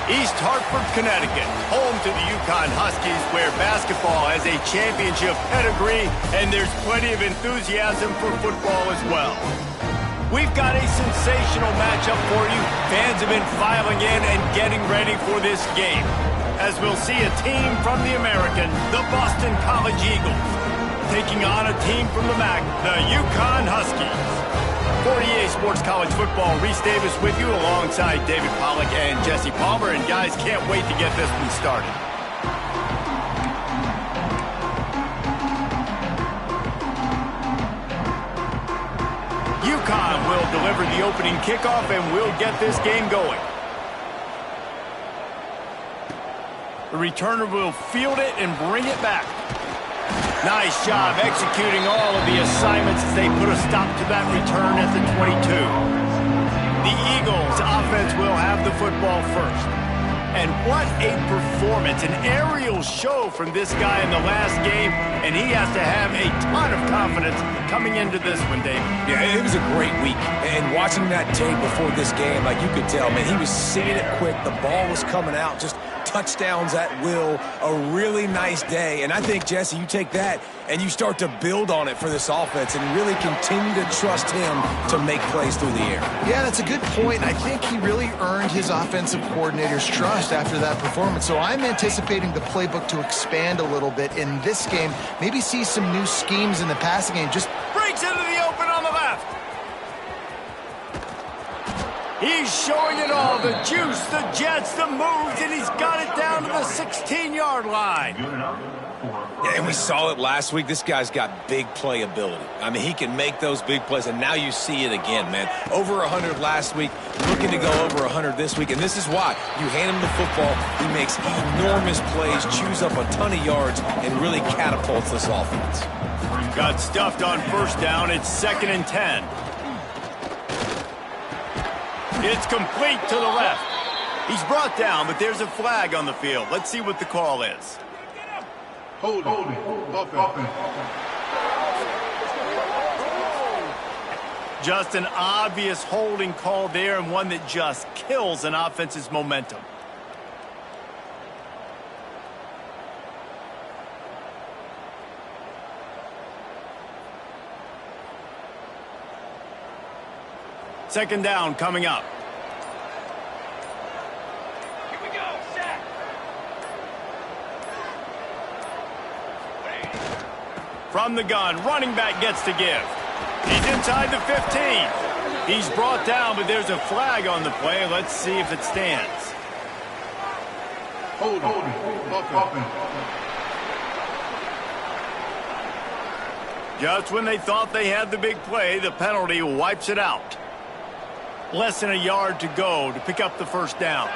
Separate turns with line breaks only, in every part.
East Hartford, Connecticut, home to the Yukon Huskies, where basketball has a championship pedigree and there's plenty of enthusiasm for football as well. We've got a sensational matchup for you. Fans have been filing in and getting ready for this game, as we'll see a team from the American, the Boston College Eagles, taking on a team from the MAC, the Yukon Huskies. For EA Sports College Football, Reese Davis with you alongside David Pollack and Jesse Palmer. And guys, can't wait to get this one started. UConn will deliver the opening kickoff and we'll get this game going. The returner will field it and bring it back. Nice job executing all of the assignments as they put a stop to that return at the 22. The Eagles offense will have the football first. And what a performance, an aerial show from this guy in the last game, and he has to have a ton of confidence coming into this one, David.
Yeah, it was a great week, and watching that tape before this game, like you could tell, man, he was seeing it quick, the ball was coming out, just touchdowns at will, a really nice day. And I think, Jesse, you take that and you start to build on it for this offense and really continue to trust him to make plays through the air.
Yeah, that's a good point. I think he really earned his offensive coordinator's trust after that performance. So I'm anticipating the playbook to expand a little bit in this game, maybe see some new schemes in the passing game. Just
breaks into the open on the left. He's showing it all, the juice, the jets, the moves, and he's got it down to the 16-yard line.
Yeah, and we saw it last week. This guy's got big playability. I mean, he can make those big plays, and now you see it again, man. Over 100 last week, looking to go over 100 this week, and this is why. You hand him the football, he makes enormous plays, chews up a ton of yards, and really catapults this offense.
Got stuffed on first down. It's 2nd and 10. It's complete to the left. He's brought down, but there's a flag on the field. Let's see what the call is.
Hold it.
Just an obvious holding call there, and one that just kills an offense's momentum. Second down coming up.
Here we go, set.
From the gun, running back gets to give. He's inside the 15. He's brought down, but there's a flag on the play. Let's see if it stands.
Hold it.
Just when they thought they had the big play, the penalty wipes it out. Less than a yard to go to pick up the first down.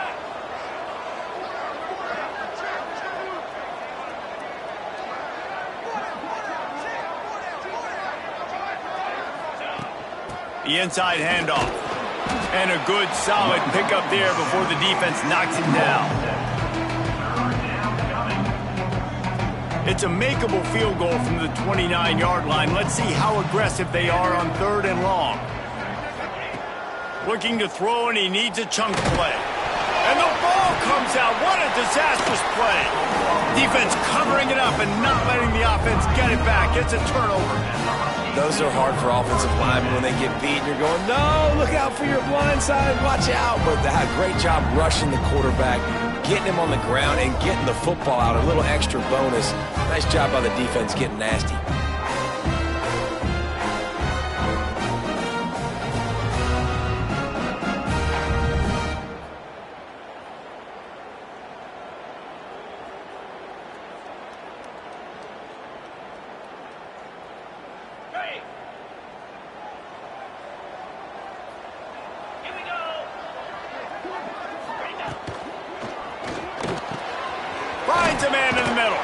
The inside handoff. And a good solid pickup there before the defense knocks him down. It's a makeable field goal from the 29-yard line. Let's see how aggressive they are on 3rd and long. Looking to throw, and he needs a chunk play. And the ball comes out. What a disastrous play. Defense covering it up and not letting the offense get it back. It's a turnover.
Those are hard for offensive linemen when they get beat. You're going, no, look out for your blind side. Watch out. But they had a great job rushing the quarterback, getting him on the ground, and getting the football out. A little extra bonus. Nice job by the defense getting nasty.
Finds a man in the middle.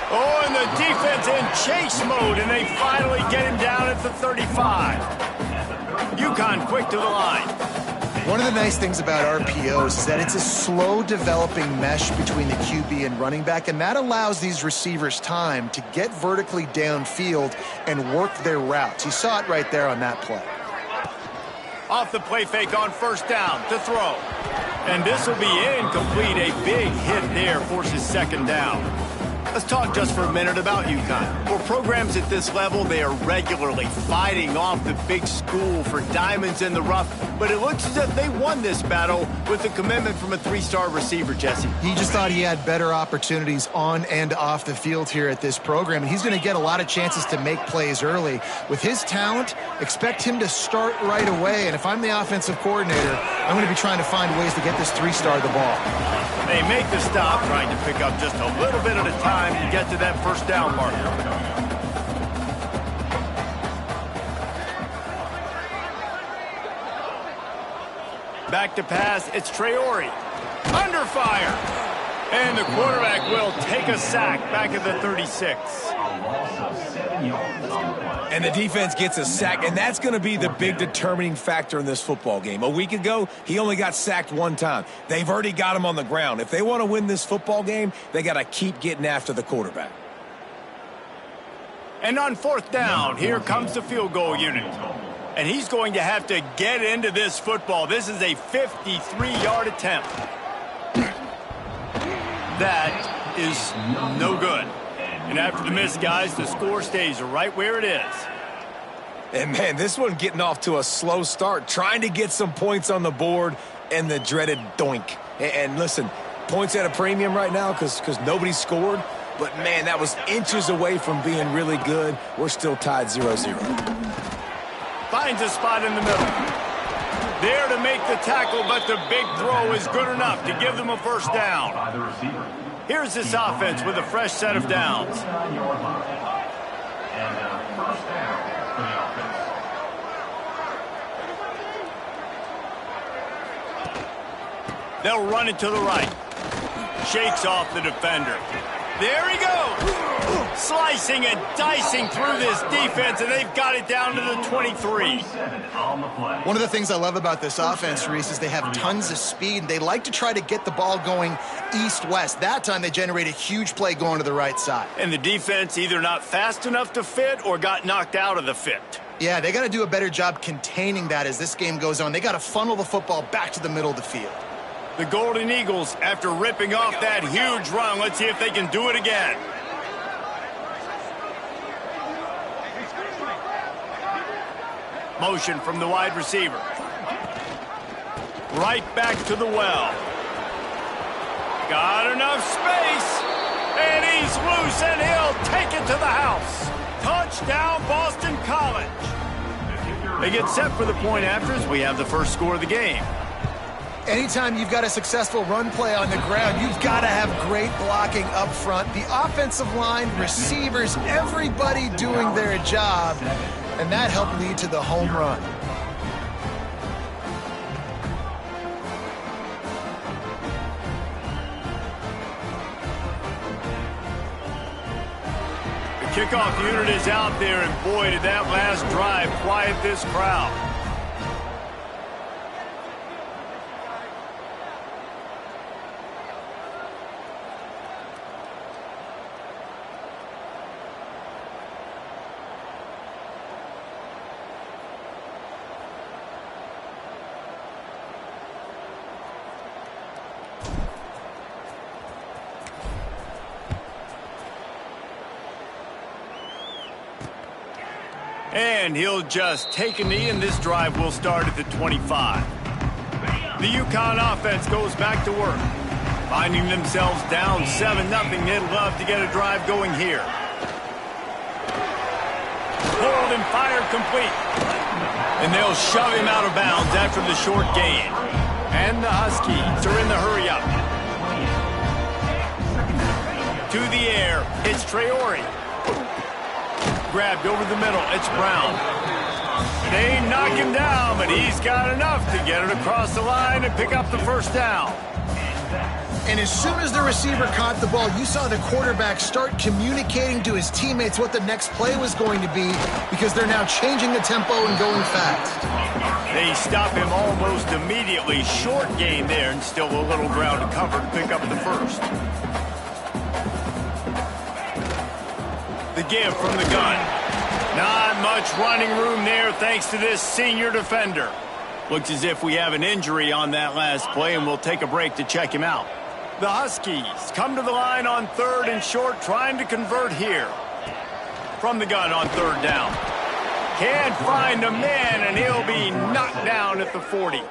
Oh, and the defense in chase mode, and they finally get him down at the 35. UConn quick to the line.
one of the nice things about RPOs is that it's a slow developing mesh between the QB and running back, and that allows these receivers time to get vertically downfield and work their routes. You saw it right there on that play.
Off the play fake on first down to throw. And this will be incomplete. A big hit there forces second down. Let's talk just for a minute about UConn. For programs at this level, they are regularly fighting off the big school for diamonds in the rough, but it looks as if they won this battle with a commitment from a three-star receiver, Jesse.
He just thought he had better opportunities on and off the field here at this program, and he's going to get a lot of chances to make plays early. With his talent, expect him to start right away, and if I'm the offensive coordinator, I'm going to be trying to find ways to get this three-star the ball.
They make the stop, trying to pick up just a little bit at a time to get to that first down marker. Back to pass, it's Traore. Under fire. And the quarterback will take a sack back at the 36.
And the defense gets a sack, and that's going to be the big determining factor in this football game. A week ago, he only got sacked one time. They've already got him on the ground. If they want to win this football game, they got to keep getting after the quarterback.
And on fourth down, here comes the field goal unit. And he's going to have to get into this football. This is a 53-yard attempt. That is no good. And after the miss, guys, the score stays right where it is.
And, man, this one getting off to a slow start, trying to get some points on the board, and the dreaded doink. And listen, points at a premium right now because nobody scored. But, man, that was inches away from being really good. We're still tied 0-0.
Finds a spot in the middle. There to make the tackle, but the big throw is good enough to give them a first down. Here's this offense with a fresh set of downs. They'll run it to the right. Shakes off the defender. There he goes. Slicing and dicing through this defense, and they've got it down to the 23.
One of the things I love about this offense, Reese, is they have tons of speed. They like to try to get the ball going east-west. That time they generate a huge play going to the right side.
And the defense either not fast enough to fit or got knocked out of the fit.
Yeah, they got to do a better job containing that as this game goes on. They got to funnel the football back to the middle of the field.
The Golden Eagles, after ripping off that huge run, let's see if they can do it again. Motion from the wide receiver. Right back to the well. Got enough space. And he's loose, and he'll take it to the house. Touchdown, Boston College. They get set for the point afters. We have the first score of the game.
Anytime you've got a successful run play on the ground, you've got to have great blocking up front. The offensive line, receivers, everybody doing their job, and that helped lead to the home run.
The kickoff unit is out there, and boy, did that last drive quiet this crowd. And he'll just take a knee, and this drive will start at the 25. The UConn offense goes back to work. Finding themselves down 7-0, they'd love to get a drive going here. Pulled and fired complete. And they'll shove him out of bounds after the short gain. And the Huskies are in the hurry-up. To the air, it's Traore. Grabbed over the middle, it's Brown. They knock him down, but he's got enough to get it across the line and pick up the first down.
And as soon as the receiver caught the ball, you saw the quarterback start communicating to his teammates what the next play was going to be, because they're now changing the tempo and going fast.
They stop him almost immediately. Short gain there, and still a little ground to cover to pick up the first. The give from the gun. Not much running room there thanks to this senior defender. Looks as if we have an injury on that last play, and we'll take a break to check him out. The Huskies come to the line on 3rd and short, trying to convert here. From the gun on 3rd down. Can't find a man, and he'll be knocked down at the 40.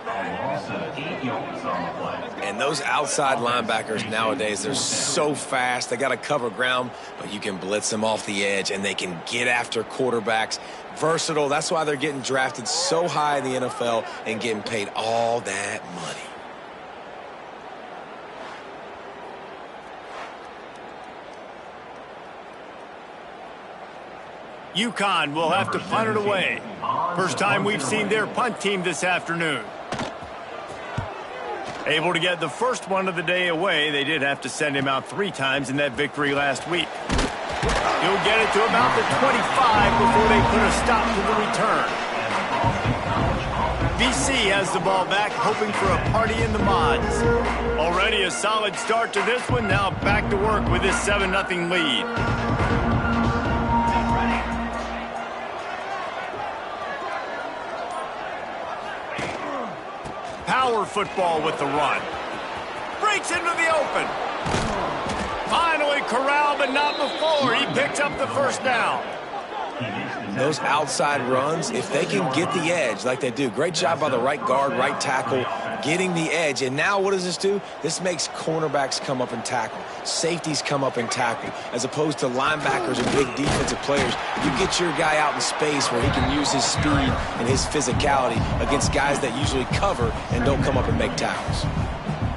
And those outside linebackers nowadays, they're so fast. They got to cover ground, but you can blitz them off the edge, and they can get after quarterbacks. Versatile. That's why they're getting drafted so high in the NFL and getting paid all that money.
UConn will have to punt it away. First time we've seen their punt team this afternoon. Able to get the first one of the day away. They did have to send him out 3 times in that victory last week. He'll get it to about the 25 before they put a stop to the return. BC has the ball back, hoping for a party in the mods. Already a solid start to this one. Now back to work with this 7-0 lead. Power football with the run. Breaks into the open. Finally corralled, but not before. He picks up the first down.
Those outside runs, if they can get the edge like they do, great job by the right guard, right tackle, getting the edge. And now what does this do? This makes cornerbacks come up and tackle. Safeties come up and tackle. As opposed to linebackers and big defensive players, you get your guy out in space where he can use his speed and his physicality against guys that usually cover and don't come up and make tackles.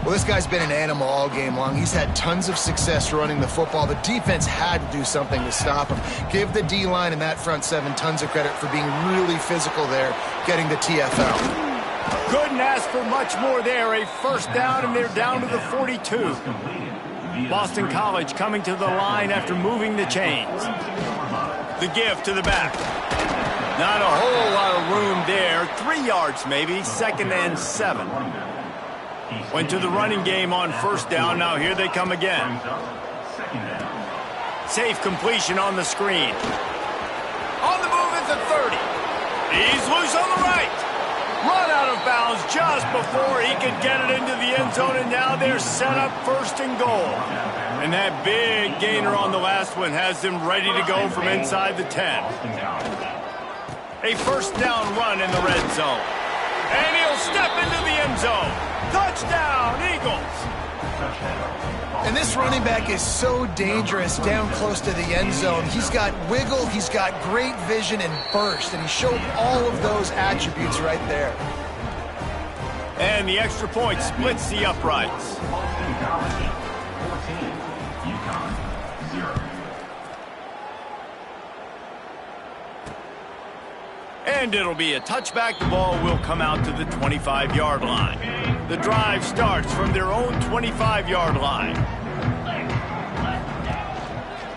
Well, this guy's been an animal all game long. He's had tons of success running the football. The defense had to do something to stop him. Give the D-line and that front 7 tons of credit for being really physical there, getting the TFL.
Couldn't ask for much more there. A first down, and they're down to the 42. Boston College coming to the line after moving the chains. The give to the back. Not a whole lot of room there. 3 yards maybe, 2nd and 7. Went to the running game on first down. Now here they come again. Safe completion on the screen. On the move at the 30. He's loose on the right. Run out of bounds just before he could get it into the end zone, and now they're set up 1st and goal. And that big gainer on the last one has them ready to go from inside the 10. A first down run in the red zone. And he'll step into the end zone. Touchdown, Eagles!
And this running back is so dangerous down close to the end zone. He's got wiggle, he's got great vision and burst, and he showed all of those attributes right there.
And the extra point splits the uprights. And it'll be a touchback. The ball will come out to the 25-yard line. The drive starts from their own 25-yard line.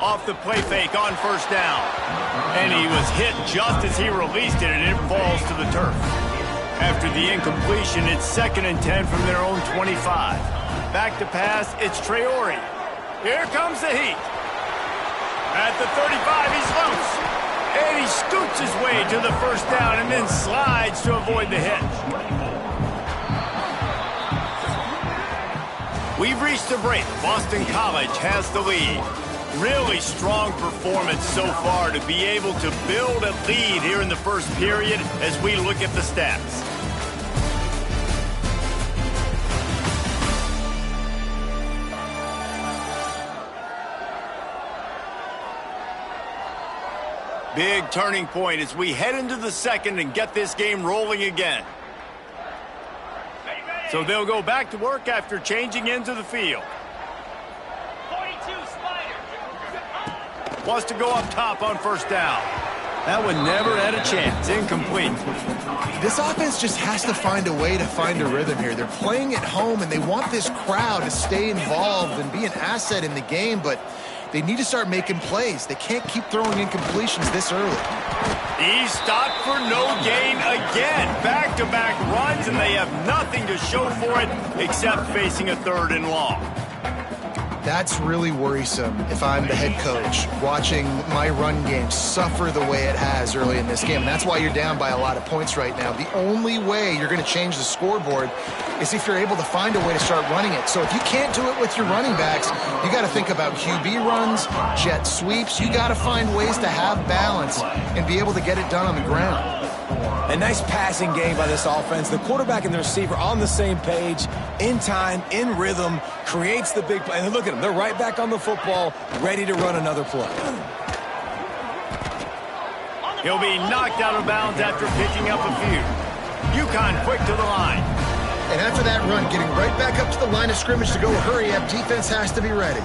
Off the play fake on first down. And he was hit just as he released it, and it falls to the turf. After the incompletion, it's 2nd and 10 from their own 25. Back to pass, it's Traore. Here comes the heat. At the 35, he's loose. And he scoots his way to the first down and then slides to avoid the hit. We've reached a break. Boston College has the lead. Really strong performance so far to be able to build a lead here in the first period as we look at the stats. Big turning point as we head into the second and get this game rolling again. So they'll go back to work after changing into the field.
42 Spider.
Wants to go up top on first down. That one never had a chance. Incomplete.
This offense just has to find a way to find a rhythm here. They're playing at home, and they want this crowd to stay involved and be an asset in the game, but they need to start making plays. They can't keep throwing incompletions this early.
He's stopped for no gain again. Back-to-back runs, and they have nothing to show for it except facing a 3rd and long.
That's really worrisome if I'm the head coach watching my run game suffer the way it has early in this game. And that's why you're down by a lot of points right now. The only way you're going to change the scoreboard is if you're able to find a way to start running it. So if you can't do it with your running backs, you got to think about QB runs, jet sweeps. You got to find ways to have balance and be able to get it done on the ground.
A nice passing game by this offense. The quarterback and the receiver on the same page, in time, in rhythm, creates the big play. And look at them. They're right back on the football, ready to run another play.
He'll be knocked out of bounds after picking up a few. UConn quick to the line.
And after that run, getting right back up to the line of scrimmage to go hurry up, defense has to be ready.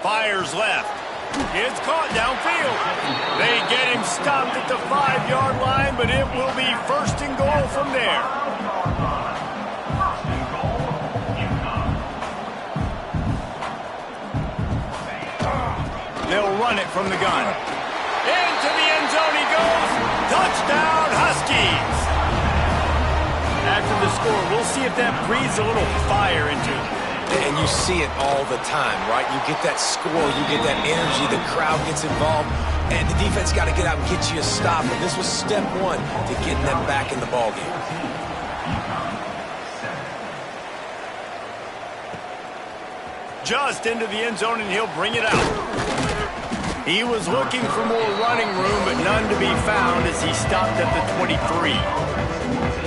Fires left. It's caught downfield. They get him stopped at the 5-yard line, but it will be first and goal from there. They'll run it from the gun. Into the end zone he goes. Touchdown, Huskies. After the score, we'll see if that breathes a little fire into it.
And you see it all the time, right? You get that score, you get that energy, the crowd gets involved, and the defense got to get out and get you a stop. And this was step one to getting them back in the ballgame.
Just into the end zone, and he'll bring it out. He was looking for more running room, but none to be found as he stopped at the 23.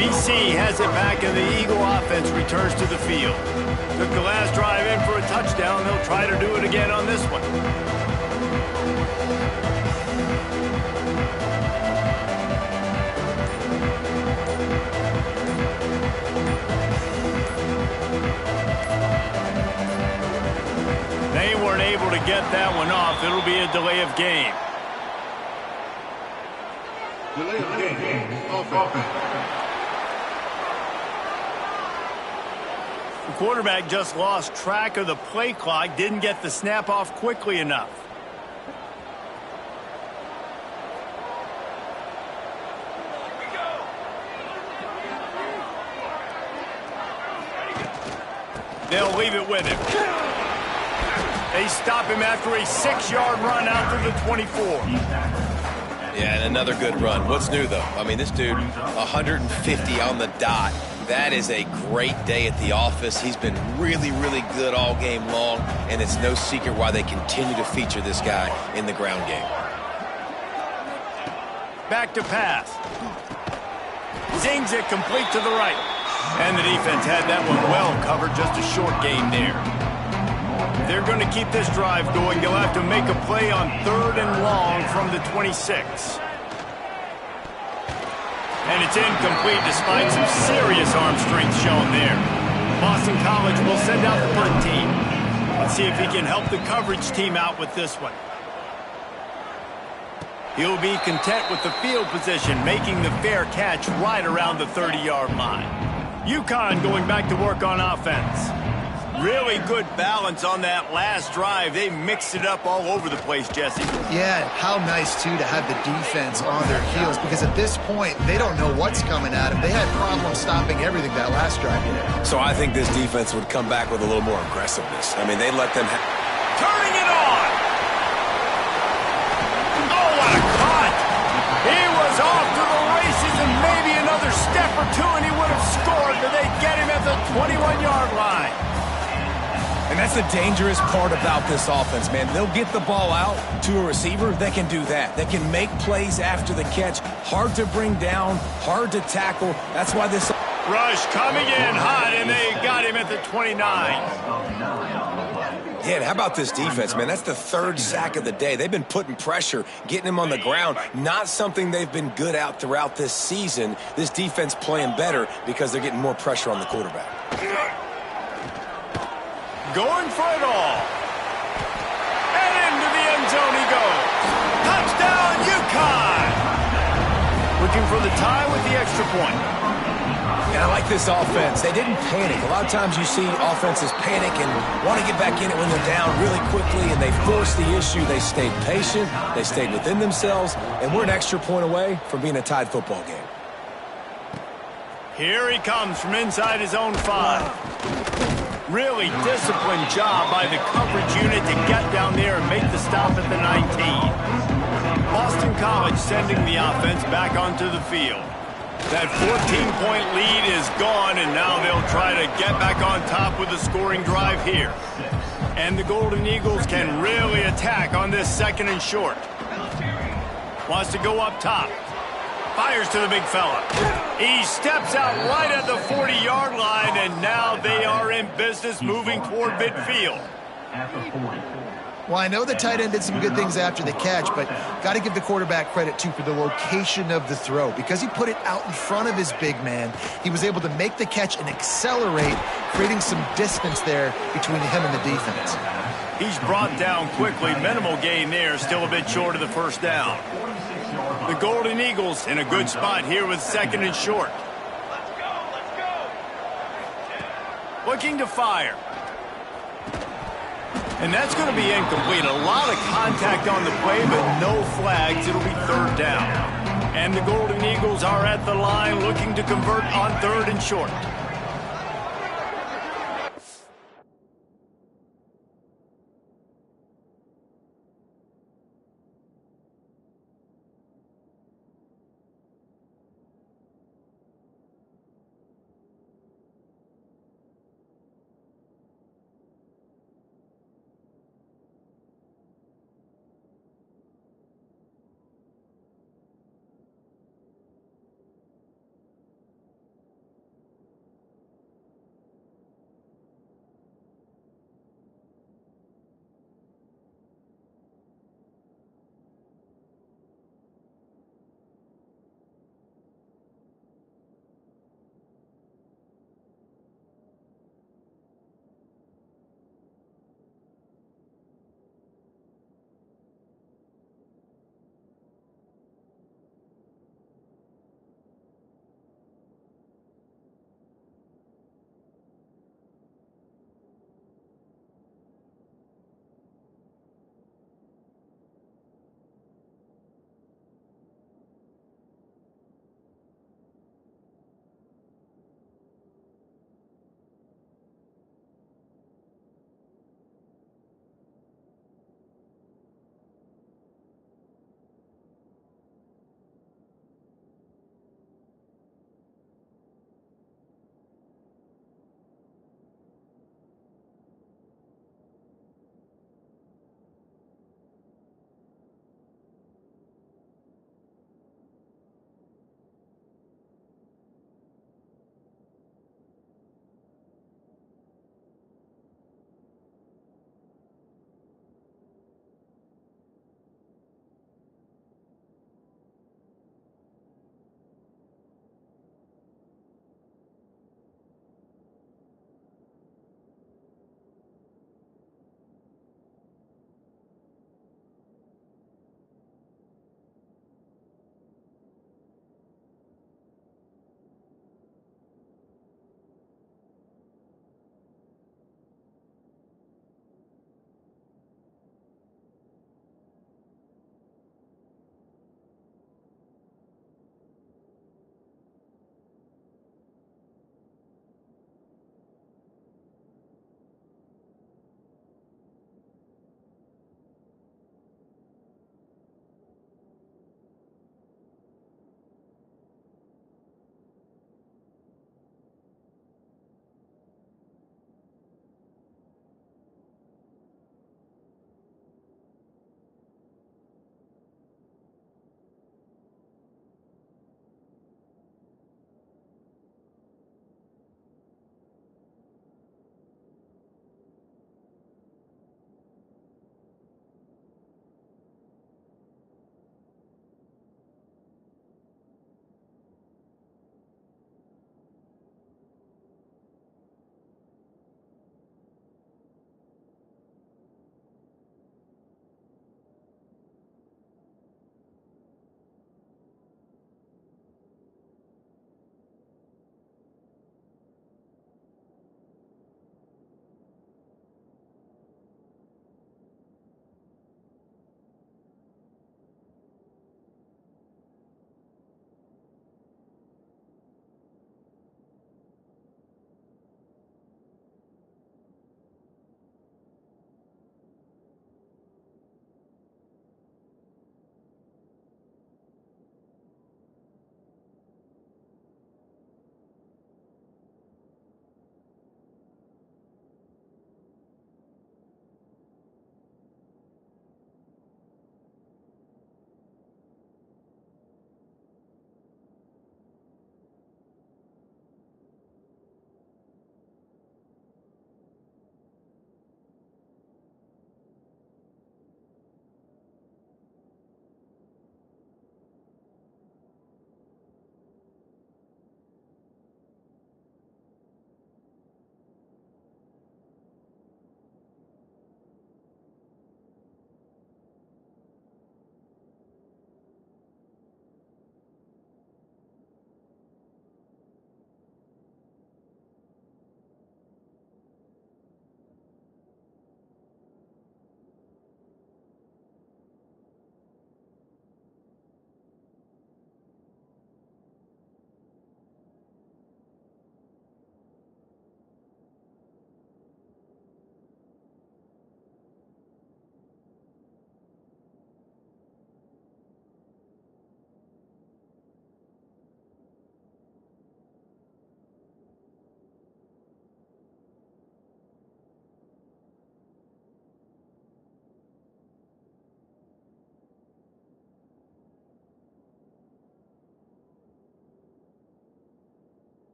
BC has it back, and the Eagle offense returns to the field. Took the last drive in for a touchdown. They'll try to do it again on this one. They weren't able to get that one off. It'll be a delay of game.
Delay of game. Offense.
The quarterback just lost track of the play clock, didn't get the snap off quickly enough. They'll leave it with him. They stop him after a 6-yard run out to the 24.
Yeah, and another good run. What's new, though? I mean, this dude, 150 on the dot. That is a great day at the office. He's been really, really good all game long, and it's no secret why they continue to feature this guy in the ground game.
Back to pass. Zings it complete to the right. And the defense had that one well covered, just a short gain there. They're going to keep this drive going. They'll have to make a play on 3rd and long from the 26. And it's incomplete despite some serious arm strength shown there. Boston College will send out the punt team. Let's see if he can help the coverage team out with this one. He'll be content with the field position, making the fair catch right around the 30-yard line. UConn going back to work on offense. Really good balance on that last drive. They mixed it up all over the place, Jesse.
Yeah, how nice, too, to have the defense on their heels, because at this point, they don't know what's coming at them. They had problems stopping everything that last drive did.
So I think this defense would come back with a little more aggressiveness. I mean, they let them
turning it on! Oh, what a cut! He was off to the races, and maybe another step or two, and he would have scored, but they get him at the 21-yard line.
And that's the dangerous part about this offense, man. They'll get the ball out to a receiver. They can do that. They can make plays after the catch. Hard to bring down, hard to tackle. That's why this
rush coming in hot, and they got him at the 29.
Yeah, and how about this defense, man? That's the 3rd sack of the day. They've been putting pressure, getting him on the ground. Not something they've been good at throughout this season. This defense playing better because they're getting more pressure on the quarterback.
Going for it all. And into the end zone he goes. Touchdown, UConn! Looking for the tie with the extra point.
And I like this offense. They didn't panic. A lot of times you see offenses panic and want to get back in it when they're down really quickly, and they forced the issue. They stayed patient. They stayed within themselves, and we're an extra point away from being a tied football game.
Here he comes from inside his own 5. Really disciplined job by the coverage unit to get down there and make the stop at the 19. Boston College sending the offense back onto the field. That 14-point lead is gone, and now they'll try to get back on top with a scoring drive here. And the Golden Eagles can really attack on this 2nd and short. Wants to go up top. Fires to the big fella. He steps out right at the 40-yard line, and now they are in business moving toward midfield.
Well, I know the tight end did some good things after the catch, but got to give the quarterback credit, too, for the location of the throw. Because he put it out in front of his big man, he was able to make the catch and accelerate, creating some distance there between him and the defense.
He's brought down quickly. Minimal gain there, still a bit short of the first down. The Golden Eagles in a good spot here with 2nd and short.
Let's go.
Looking to fire. And that's going to be incomplete. A lot of contact on the play, but no flags. It'll be 3rd down. And the Golden Eagles are at the line looking to convert on 3rd and short.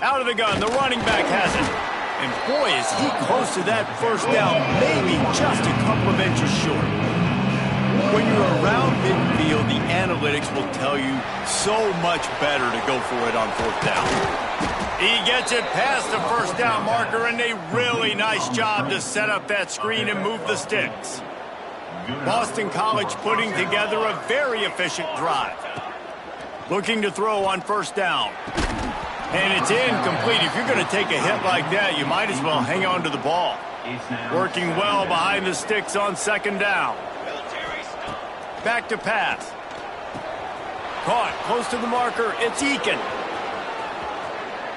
Out of the gun, the running back has it. And boy, is he close to that first down, maybe just a couple of inches short. When you're around midfield, the analytics will tell you so much better to go for it on fourth down. He gets it past the first down marker, and a really nice job to set up that screen and move the sticks. Boston College putting together a very efficient drive. Looking to throw on first down. And it's incomplete. If you're going to take a hit like that, you might as well hang on to the ball. Working well behind the sticks on second down. Back to pass. Caught close to the marker. It's Eakin.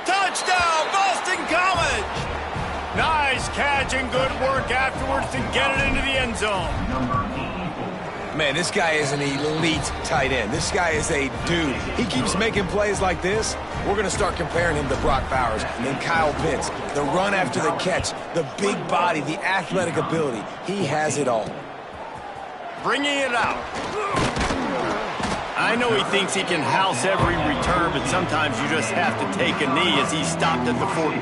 Touchdown, Boston College! Nice catch and good work afterwards to get it into the end zone.
Man, this guy is an elite tight end. This guy is a dude. He keeps making plays like this. We're going to start comparing him to Brock Bowers and Kyle Pitts. The run after the catch, the big body, the athletic ability. He has it all.
Bringing it out. I know he thinks he can house every return, but sometimes you just have to take a knee as he stopped at the 14.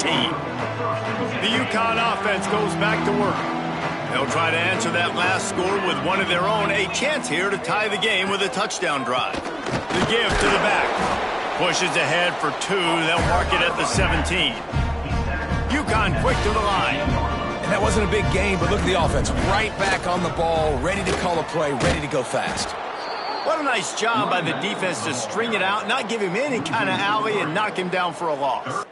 The UConn offense goes back to work. They'll try to answer that last score with one of their own. A chance here to tie the game with a touchdown drive. The give to the back. Pushes ahead for 2. They'll mark it at the 17. UConn quick to the line.
And that wasn't a big game, but look at the offense. Right back on the ball, ready to call a play, ready to go fast.
What a nice job by the defense to string it out, not give him any kind of alley, and knock him down for a loss.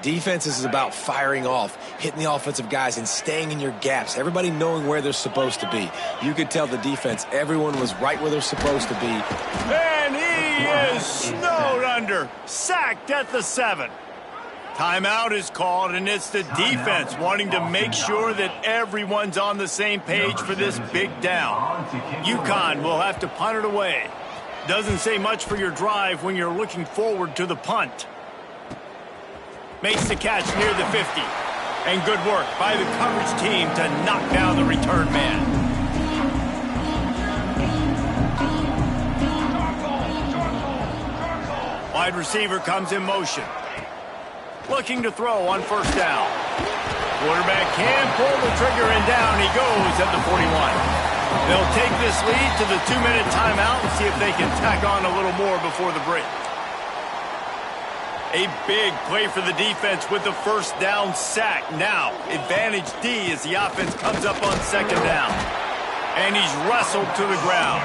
Defense is about firing off, hitting the offensive guys, and staying in your gaps. Everybody knowing where they're supposed to be. You could tell the defense, everyone was right where they're supposed to be.
And he is snowed under, sacked at the 7. Timeout is called, and it's the defense wanting to make sure that everyone's on the same page for this big down. UConn will have to punt it away. Doesn't say much for your drive when you're looking forward to the punt. Makes the catch near the 50. And good work by the coverage team to knock down the return man. Wide receiver comes in motion. Looking to throw on first down. Quarterback can pull the trigger, and down he goes at the 41. They'll take this lead to the 2-minute timeout and see if they can tack on a little more before the break. A big play for the defense with the first down sack. Now, advantage D as the offense comes up on second down. And he's wrestled to the ground.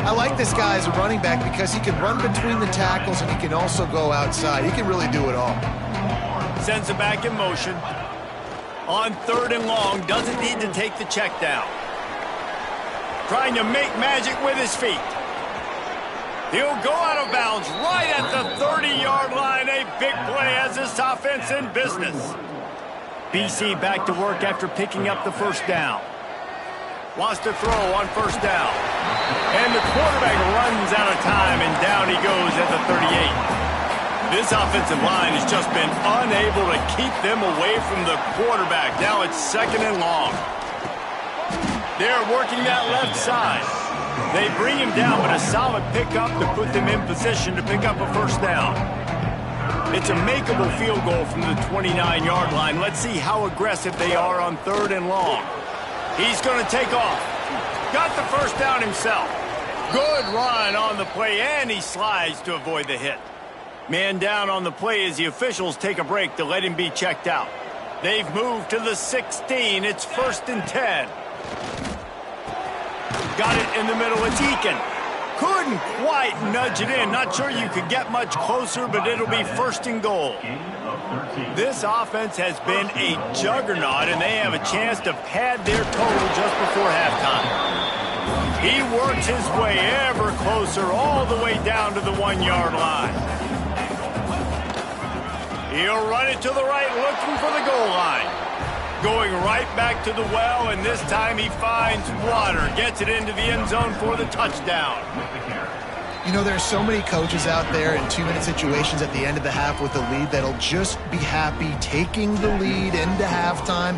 I like this guy as a running back because he can run between the tackles and he can also go outside. He can really do it all.
Sends it back in motion. On third and long, doesn't need to take the check down. Trying to make magic with his feet. He'll go out of bounds right at the 30-yard line. A big play as this offense in business. BC back to work after picking up the first down. Wants to throw on first down. And the quarterback runs out of time, and down he goes at the 38. This offensive line has just been unable to keep them away from the quarterback. Now it's second and long. They're working that left side. They bring him down, but a solid pickup to put them in position to pick up a first down. It's a makeable field goal from the 29-yard line. Let's see how aggressive they are on third and long. He's going to take off. Got the first down himself. Good run on the play, and he slides to avoid the hit. Man down on the play as the officials take a break to let him be checked out. They've moved to the 16. It's 1st and 10. Got it in the middle. It's Eakin. Couldn't quite nudge it in. Not sure you could get much closer, but it'll be 1st and goal. This offense has been a juggernaut, and they have a chance to pad their total just before halftime. He works his way ever closer all the way down to the 1-yard line. He'll run it to the right, looking for the goal line. Going right back to the well, and this time he finds water. Gets it into the end zone for the touchdown.
You know, there's so many coaches out there in 2-minute situations at the end of the half with the lead that'll just be happy taking the lead into halftime.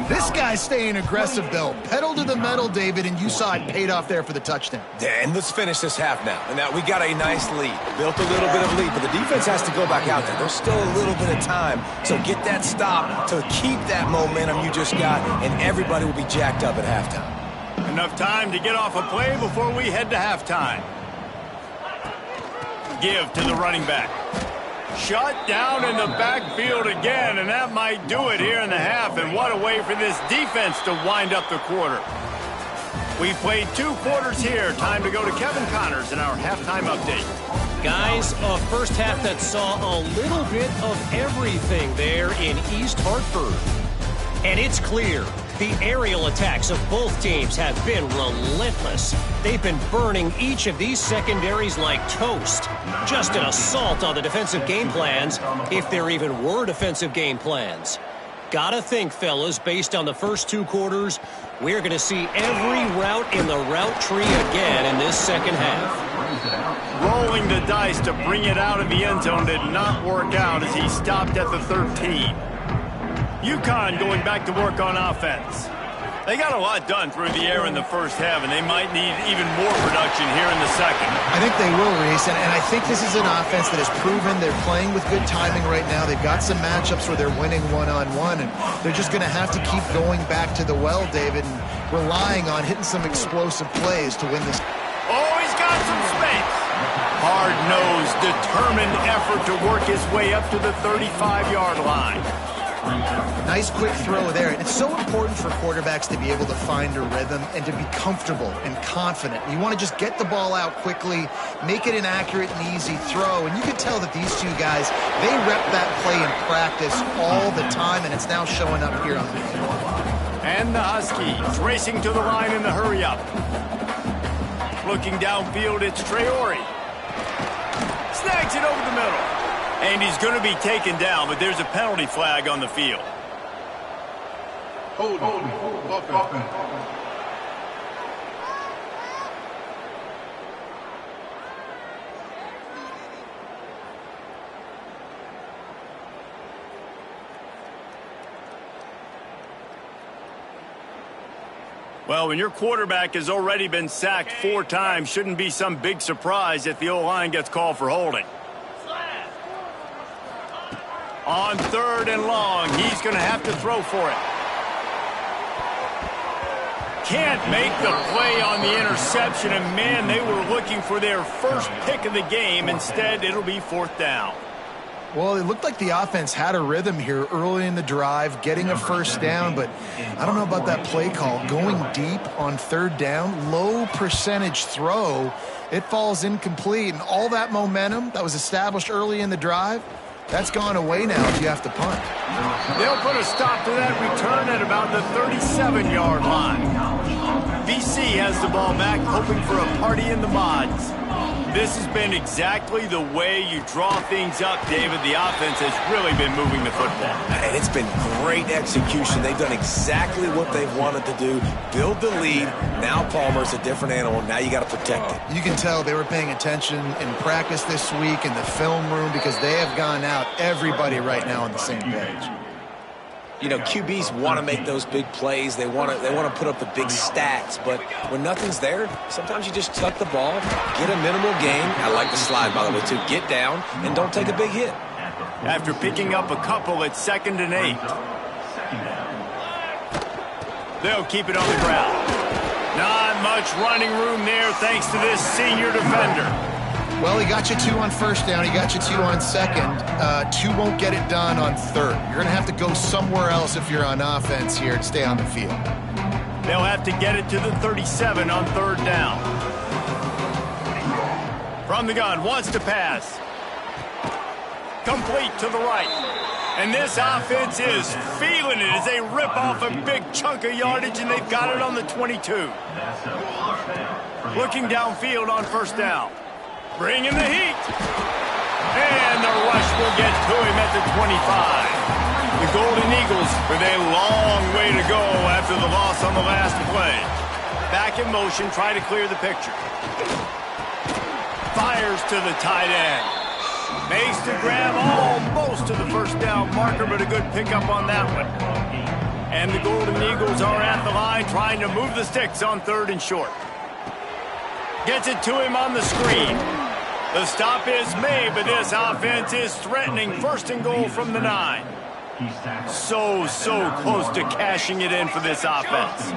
This guy's staying aggressive, though. Pedal to the metal, David, and you saw it paid off there for the touchdown.
And let's finish this half now. And now we got a nice lead. Built a little bit of lead, but the defense has to go back out there. There's still a little bit of time. So get that stop to keep that momentum you just got, and everybody will be jacked up at halftime.
Enough time to get off a play before we head to halftime. Give to the running back. Shut down in the backfield again, and that might do it here in the half. And what a way for this defense to wind up the quarter. We've played 2 quarters here. Time to go to Kevin Connors in our halftime update.
Guys, a first half that saw a little bit of everything there in East Hartford. And it's clear the aerial attacks of both teams have been relentless. They've been burning each of these secondaries like toast. Just an assault on the defensive game plans, if there even were defensive game plans. Gotta think, fellas, based on the first 2 quarters, we're going to see every route in the route tree again in this second half.
Rolling the dice to bring it out of the end zone did not work out as he stopped at the 13. UConn going back to work on offense. They got a lot done through the air in the first half, and they might need even more production here in the second.
I think they will, Reese, and I think this is an offense that has proven they're playing with good timing right now. They've got some matchups where they're winning one-on-one, and they're just going to have to keep going back to the well, David, and relying on hitting some explosive plays to win this.
Oh, he's got some space. Hard-nosed, determined effort to work his way up to the 35-yard line.
Nice quick throw there. And it's so important for quarterbacks to be able to find a rhythm and to be comfortable and confident. You want to just get the ball out quickly, make it an accurate and easy throw. And you can tell that these 2 guys, they rep that play in practice all the time, and it's now showing up here on the field.
And the Huskies racing to the line in the hurry-up. Looking downfield, it's Traore. Snags it over the middle. And he's going to be taken down, but there's a penalty flag on the field.
Hold offense.
Well, when your quarterback has already been sacked 4 times, shouldn't be some big surprise if the O-line gets called for holding. On 3rd and long, he's going to have to throw for it. Can't make the play on the interception, and man, they were looking for their first pick of the game. Instead, it'll be 4th down.
Well, it looked like the offense had a rhythm here early in the drive, getting a first down, but I don't know about that play call. Going deep on 3rd down, low percentage throw, it falls incomplete, and all that momentum that was established early in the drive, that's gone away now if you have to punt.
They'll put a stop to that return at about the 37-yard line. BC has the ball back, hoping for a party in the mods. This has been exactly the way you draw things up, David. The offense has really been moving the football.
And it's been great execution. They've done exactly what they've wanted to do. Build the lead. Now Palmer's a different animal. Now you got to protect it.
You can tell they were paying attention in practice this week in the film room because they have gone out, everybody right now on the same page.
You know, QBs want to make those big plays. They want to put up the big stats. But when nothing's there, sometimes you just tuck the ball, get a minimal gain. I like the slide, by the way, too. Get down and don't take a big hit.
After picking up a couple, it's 2nd and 8. They'll keep it on the ground. Not much running room there thanks to this senior defender.
Well, he got you 2 on 1st down. He got you 2 on 2nd. 2 won't get it done on 3rd. You're going to have to go somewhere else if you're on offense here to stay on the field.
They'll have to get it to the 37 on 3rd down. From the gun, wants to pass. Complete to the right. And this offense is feeling it as they rip off a big chunk of yardage, and they've got it on the 22. Looking downfield on first down. Bringing the heat. And the rush will get to him at the 25. The Golden Eagles with a long way to go after the loss on the last play. Back in motion, try to clear the picture. Fires to the tight end. Makes the grab almost to the first down marker, but a good pickup on that one. And the Golden Eagles are at the line trying to move the sticks on 3rd and short. Gets it to him on the screen. The stop is made, but this offense is threatening 1st and goal from the 9. So close to cashing it in for this offense.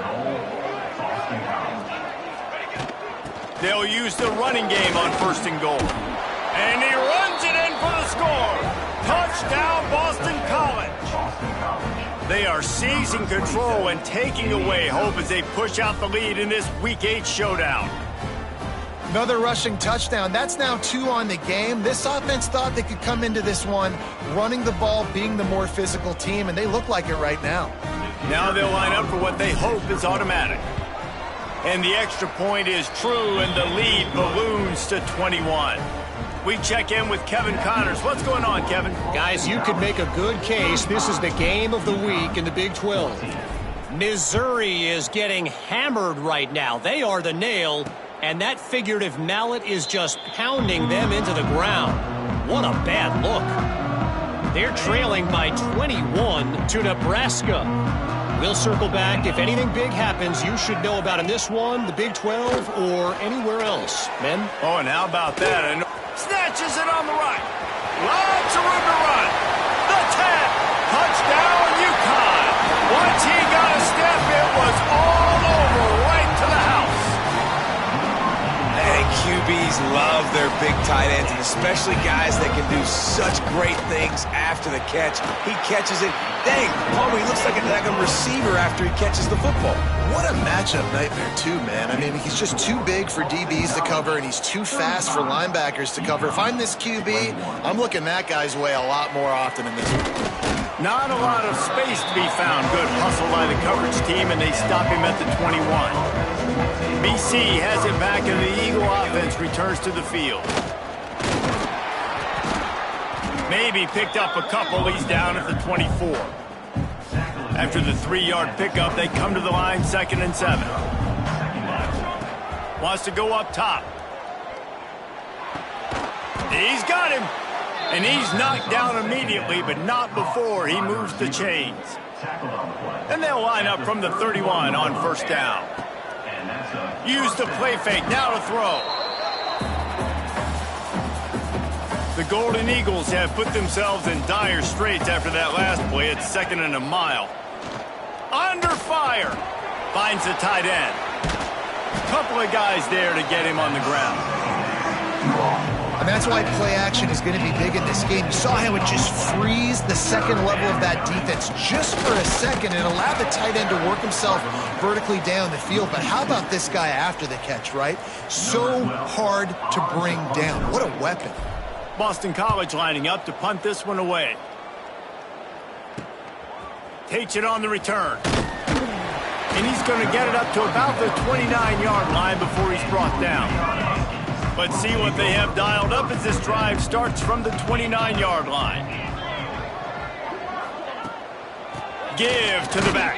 They'll use the running game on 1st and goal. And he runs it in for the score. Touchdown, Boston College. They are seizing control and taking away hope as they push out the lead in this Week 8 showdown.
Another rushing touchdown. That's now 2 on the game. This offense thought they could come into this one running the ball, being the more physical team, and they look like it right now.
Now they'll line up for what they hope is automatic. And the extra point is true, and the lead balloons to 21. We check in with Kevin Connors. What's going on, Kevin?
Guys, you could make a good case. This is the game of the week in the Big 12. Missouri is getting hammered right now. They are the nail, and that figurative mallet is just pounding them into the ground. What a bad look. They're trailing by 21 to Nebraska. We'll circle back. If anything big happens, you should know about in this one, the Big 12, or anywhere else. Men?
Oh, and how about that? And snatches it on the right. Lots of room to run. The 10. Touchdown, UConn. Once he got a step, it was all over right to the house.
And QBs love their big tight ends, and especially guys that can do such great things after the catch. He catches it. Dang, Palmer, he looks like a receiver after he catches the football.
What a matchup nightmare, too, man. I mean, he's just too big for DBs to cover, and he's too fast for linebackers to cover. If I'm this QB, I'm looking that guy's way a lot more often in this one.
Not a lot of space to be found. Good hustle by the coverage team, and they stop him at the 21. BC has it back, and the Eagle offense returns to the field. Maybe picked up a couple. He's down at the 24. After the 3-yard pickup, they come to the line 2nd and 7. Wants to go up top. He's got him. And he's knocked down immediately, but not before he moves the chains. And they'll line up from the 31 on 1st down. Use the play fake, now to throw. The Golden Eagles have put themselves in dire straits after that last play. It's 2nd and a mile. Under fire. Finds the tight end. Couple of guys there to get him on the ground.
And that's why play action is going to be big in this game. You saw how it just frees the second level of that defense just for a second and allowed the tight end to work himself vertically down the field. But how about this guy after the catch, right? So hard to bring down. What a weapon.
Boston College lining up to punt this one away. Takes it on the return. And he's going to get it up to about the 29-yard line before he's brought down. But see what they have dialed up as this drive starts from the 29-yard line. Give to the back.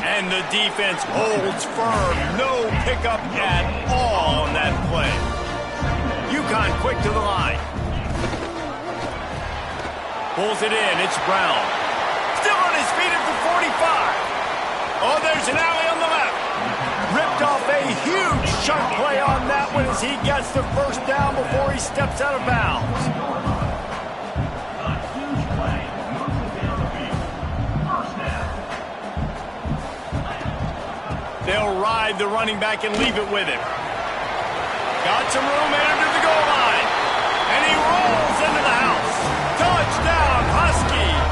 And the defense holds firm. No pickup at all on that play. UConn quick to the line. Pulls it in. It's Brown. Still on his feet at the 45. Oh, there's an alley on the left. Ripped off a huge chunk play on that one as he gets the first down before he steps out of bounds. They'll ride the running back and leave it with him. Got some room under the goal line. And he rolls into the house. Touchdown, Huskies.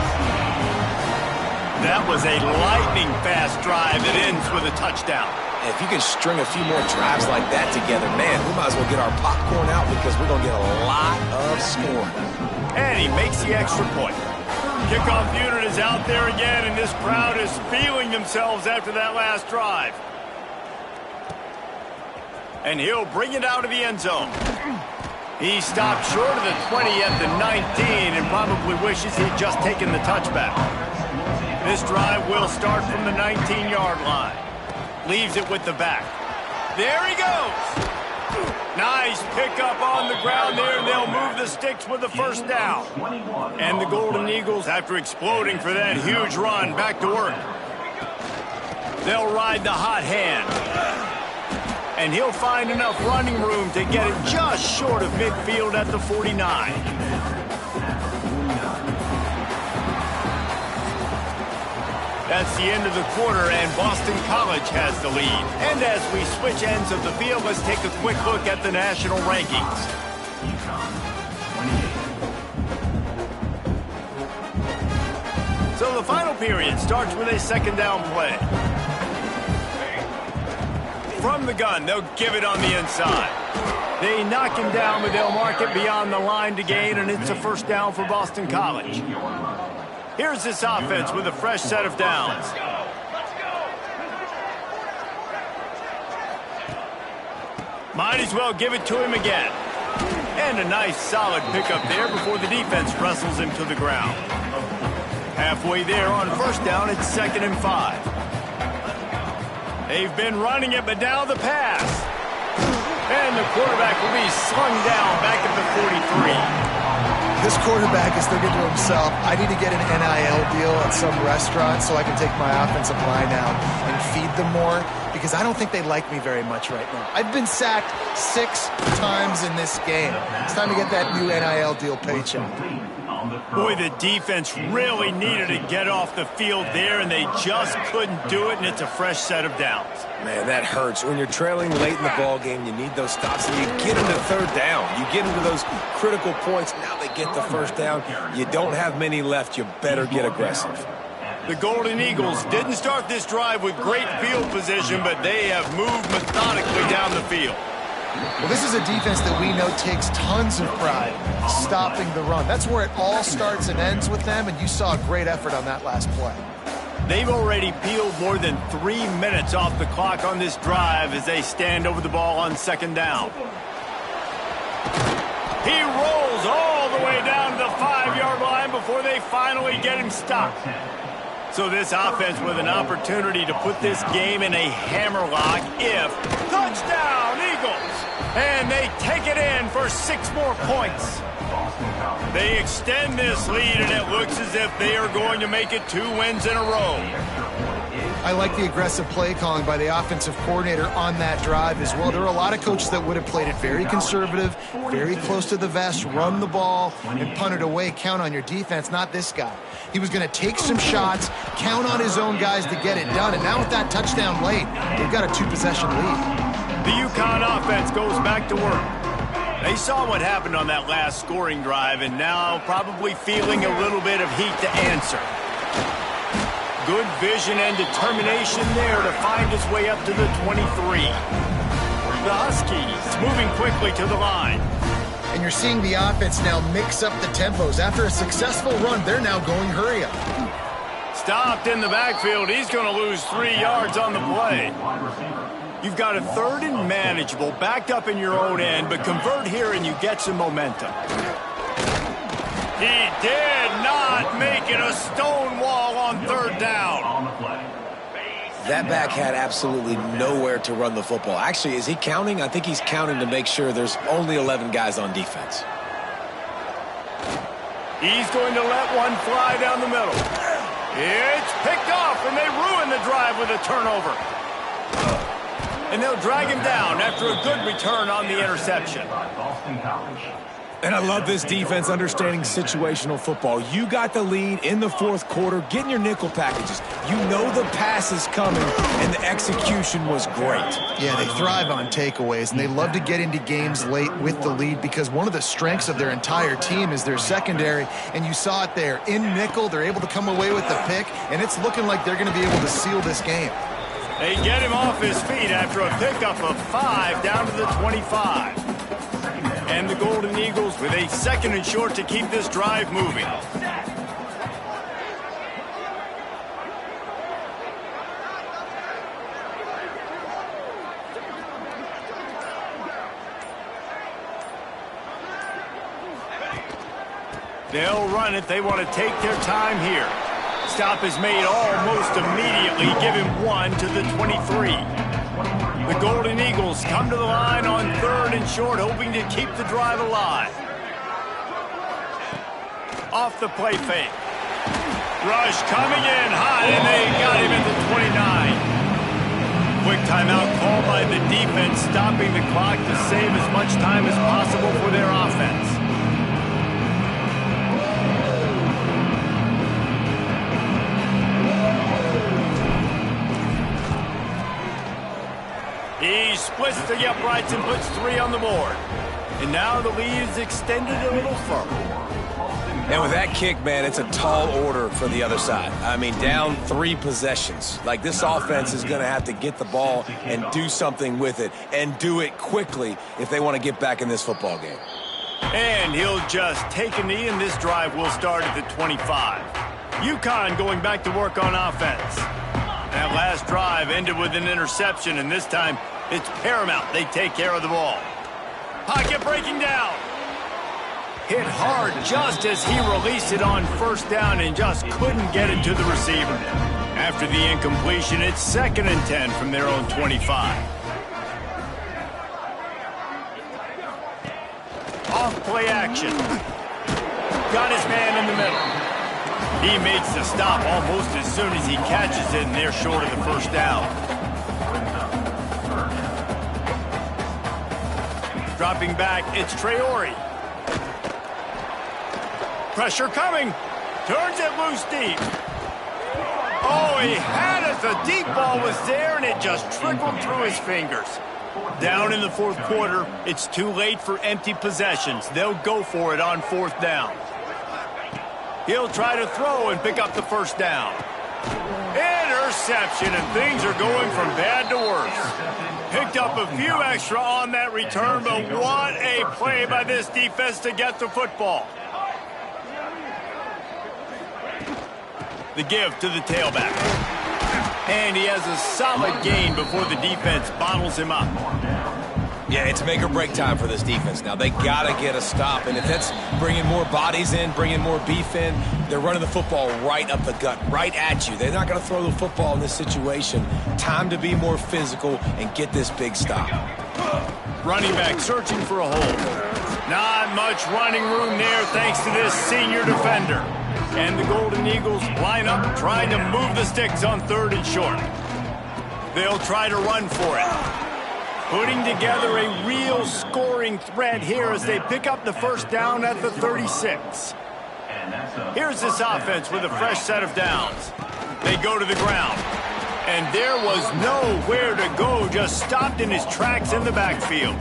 That was a lightning-fast drive that ends with a touchdown.
If you can string a few more drives like that together, man, we might as well get our popcorn out because we're going to get a lot of scoring.
And he makes the extra point. Kickoff unit is out there again, and this crowd is feeling themselves after that last drive. And he'll bring it out of the end zone. He stopped short of the 20 at the 19 and probably wishes he'd just taken the touchback. This drive will start from the 19-yard line. Leaves it with the back. There he goes. Nice pickup on the ground there, and they'll move the sticks with the first down. And the Golden Eagles, after exploding for that huge run, back to work. They'll ride the hot hand. And he'll find enough running room to get it just short of midfield at the 49. That's the end of the quarter, and Boston College has the lead. And as we switch ends of the field, let's take a quick look at the national rankings. So the final period starts with a second down play. From the gun, they'll give it on the inside. They knock him down, but they'll mark it beyond the line to gain, and it's a first down for Boston College. Here's this offense with a fresh set of downs. Might as well give it to him again. And a nice solid pickup there before the defense wrestles him to the ground. Halfway there on first down, it's 2nd and 5. They've been running it, but now the pass. And the quarterback will be slung down back at the 43.
This quarterback is thinking to himself, I need to get an NIL deal at some restaurant so I can take my offensive line out and feed them more, because I don't think they like me very much right now. I've been sacked 6 times in this game. It's time to get that new NIL deal paycheck.
Boy, the defense really needed to get off the field there, and they just couldn't do it, and it's a fresh set of downs.
Man, that hurts. When you're trailing late in the ball game, you need those stops, and you get into third down. You get into those critical points. Now they get the first down. You don't have many left. You better get aggressive.
The Golden Eagles didn't start this drive with great field position, but they have moved methodically down the field.
Well, this is a defense that we know takes tons of pride stopping the run. That's where it all starts and ends with them, and you saw a great effort on that last play.
They've already peeled more than 3 minutes off the clock on this drive as they stand over the ball on second down. He rolls all the way down to the 5-yard line before they finally get him stopped. So this offense with an opportunity to put this game in a hammerlock if touchdown Eagles. And they take it in for 6 more points. They extend this lead, and it looks as if they are going to make it 2 wins in a row.
I like the aggressive play calling by the offensive coordinator on that drive as well. There are a lot of coaches that would have played it very conservative, very close to the vest, run the ball, and punt it away. Count on your defense, not this guy. He was going to take some shots, count on his own guys to get it done, and now with that touchdown late, they've got a 2-possession lead.
The UConn offense goes back to work. They saw what happened on that last scoring drive, and now probably feeling a little bit of heat to answer. Good vision and determination there to find his way up to the 23. The Huskies moving quickly to the line.
And you're seeing the offense now mix up the tempos. After a successful run, they're now going hurry up.
Stopped in the backfield. He's going to lose 3 yards on the play. You've got a 3rd and manageable, backed up in your own end, but convert here and you get some momentum. He did not make it a stone wall on 3rd down.
That back had absolutely nowhere to run the football. Actually, is he counting? I think he's counting to make sure there's only 11 guys on defense.
He's going to let one fly down the middle. It's picked off, and they ruin the drive with a turnover. And they'll drag him down after a good return on the interception.
And I love this defense understanding situational football. You got the lead in the 4th quarter, getting your nickel packages. You know the pass is coming, and the execution was great.
Yeah, they thrive on takeaways, and they love to get into games late with the lead because one of the strengths of their entire team is their secondary, and you saw it there. In nickel, they're able to come away with the pick, and it's looking like they're going to be able to seal this game.
They get him off his feet after a pickup of 5 down to the 25. And the Golden Eagles with a 2nd and short to keep this drive moving. They'll run it. They want to take their time here. Stop is made almost immediately. Give him 1 to the 23. The Golden Eagles come to the line on 3rd and short, hoping to keep the drive alive. Off the play fake. Rush coming in hot, and they got him at the 29. Quick timeout called by the defense, stopping the clock to save as much time as possible for their offense. He splits the uprights and puts 3 on the board. And now the lead is extended a little further.
And with that kick, man, it's a tall order for the other side. I mean, down 3 possessions. Like, this offense is going to have to get the ball and do something with it, and do it quickly if they want to get back in this football game.
And he'll just take a knee, and this drive will start at the 25. UConn going back to work on offense. That last drive ended with an interception, and this time it's paramount they take care of the ball. Pocket breaking down. Hit hard just as he released it on 1st down and just couldn't get it to the receiver. After the incompletion, it's 2nd and 10 from their own 25. Off play action. Got his man in the middle. He makes the stop almost as soon as he catches it, and they're short of the 1st down. Dropping back, it's Traore. Pressure coming. Turns it loose deep. Oh, he had it. The deep ball was there, and it just trickled through his fingers. Down in the 4th quarter, it's too late for empty possessions. They'll go for it on 4th down. He'll try to throw and pick up the 1st down. Interception, and things are going from bad to worse. Picked up a few extra on that return, but what a play by this defense to get the football. The give to the tailback. And he has a solid gain before the defense bottles him up.
Yeah, it's make or break time for this defense now. They got to get a stop, and if that's bringing more bodies in, bringing more beef in, they're running the football right up the gut, right at you. They're not going to throw the football in this situation. Time to be more physical and get this big stop.
Running back searching for a hole. Not much running room there thanks to this senior defender. And the Golden Eagles line up trying to move the sticks on 3rd and short. They'll try to run for it. Putting together a real scoring threat here as they pick up the 1st down at the 36. Here's this offense with a fresh set of downs. They go to the ground. And there was nowhere to go, just stopped in his tracks in the backfield.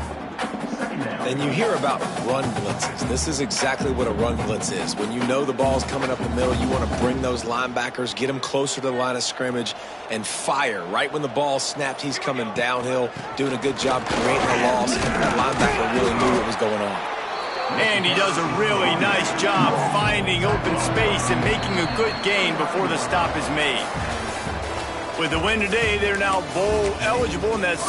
And you hear about run blitzes. This is exactly what a run blitz is. When you know the ball's coming up the middle, you want to bring those linebackers, get them closer to the line of scrimmage, and fire. Right when the ball snapped, he's coming downhill, doing a good job creating a loss. That linebacker really knew what was going on.
And he does a really nice job finding open space and making a good gain before the stop is made. With the win today, they're now bowl eligible, and that's